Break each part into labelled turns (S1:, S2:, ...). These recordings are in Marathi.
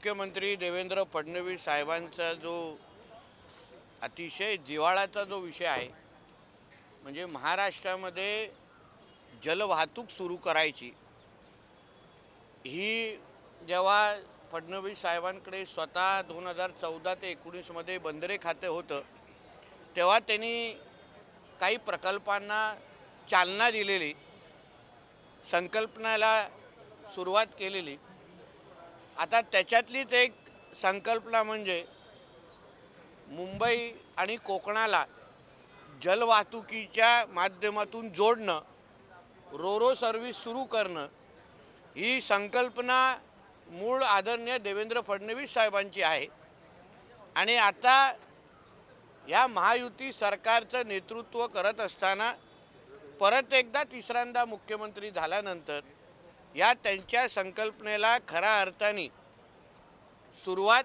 S1: मुख्यमंत्री देवेंद्र फडणवीस साहेबांचा जो अतिशय जिव्हाळ्याचा जो विषय आहे, म्हणजे महाराष्ट्रामध्ये जलवाहतूक सुरू करायची, ही जेव्हा फडणवीस साहेबांकडे स्वतः 2014 ते 19मध्ये बंदरे खाते होतं, तेव्हा त्यांनी काही प्रकल्पांना चालना दिलेली, संकल्पनेला सुरुवात केलेली. आता त्याच्यातलीच एक संकल्पना म्हणजे मुंबई आणि कोकणाला जलवाहतुकीच्या माध्यमातून जोडणं, रोरो सर्व्हिस सुरू करणं. ही संकल्पना मूळ आदरणीय देवेंद्र फडणवीस साहेबांची आहे. आणि आता या महायुती सरकारचं नेतृत्व करत असताना परत एकदा तिसऱ्यांदा मुख्यमंत्री झाल्यानंतर या त्यांच्या संकल्पनेला खऱ्या अर्थाने सुरुवात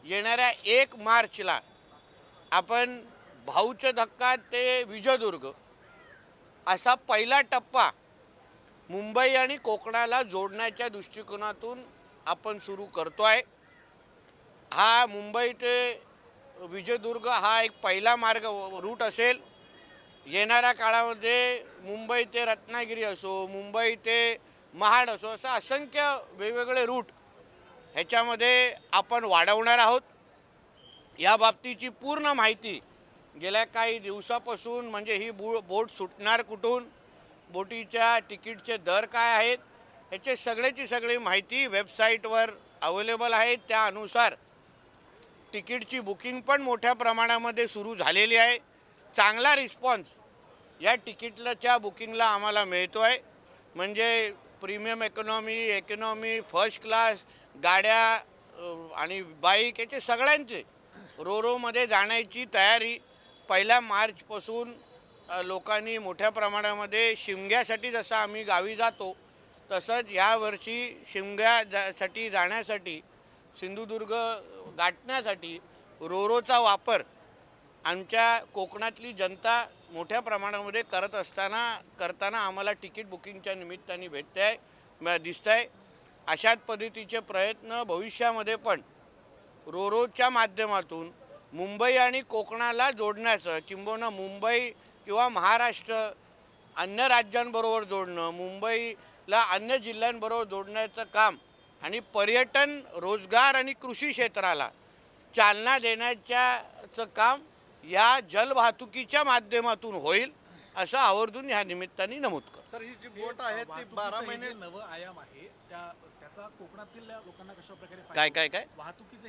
S1: येणाऱ्या 1 मार्चला आपण भाऊचा धक्का ते विजयदुर्ग असा पहिला टप्पा मुंबई आणि कोकणाला जोडण्याच्या दृष्टिकोनातून आपण सुरू करतो आहे. हा मुंबई ते विजयदुर्ग हा एक पहिला मार्ग रूट असेल. येणाऱ्या काळामध्ये मुंबई ते रत्नागिरी असो, मुंबई ते महाड असो, असं असंख्य वेगवेगळे रूट ह्याच्यामध्ये आपण वाढवणार आहोत. या बाबतीची पूर्ण माहिती गेल्या काही दिवसापासून, म्हणजे ही बोट सुटणार कुठून, बोटीच्या तिकीटचे दर काय आहेत, याचे सगळ्याची सगळी माहिती वेबसाईटवर अवेलेबल आहे. त्यानुसार तिकीटची बुकिंग पण मोठ्या प्रमाणामध्ये सुरू झालेली आहे. चांगला रिस्पॉन्स या तिकीटच्या बुकिंगला आम्हाला मिळतो आहे. म्हणजे प्रीमियम इकॉनॉमी, फर्स्ट क्लास गाड्या आणि बाईक याचे सगळ्यांचे रोरोमध्ये जाण्याची तयारी 1 मार्चपासून लोकांनी मोठ्या प्रमाणामध्ये शिमग्यासाठी, जसं आम्ही गावी जातो तसंच यावर्षी शिमग्यासाठी जाण्यासाठी, सिंधुदुर्ग गाठण्यासाठी रोरोचा वापर आमच्या कोकणातली जनता मोठ्या प्रमाणामध्ये करताना आम्हाला तिकीट बुकिंगच्या निमित्ताने दिसत आहे. अशाच पद्धतीचे प्रयत्न भविष्यामध्ये पण रोरोच्या माध्यमातून मुंबई आणि कोकणाला जोडण्याचं, किंबहुना मुंबई किंवा महाराष्ट्र अन्य राज्यांबरोबर जोडणं, मुंबईला अन्य जिल्ह्यांबरोबर जोडण्याचं काम आणि पर्यटन, रोजगार आणि कृषी क्षेत्राला चालना देण्याचं काम या जलवाहतुकीच्या माध्यमातून होईल, असं आवर्जून ह्या निमित्ताने नमूद कर.
S2: सर, ही जी बोट आहे ती 12 महिने
S3: नवं आयाम आहे त्याचा कोकणातील लोकांना कशा प्रकारे
S1: काय
S3: वाहतुकीचे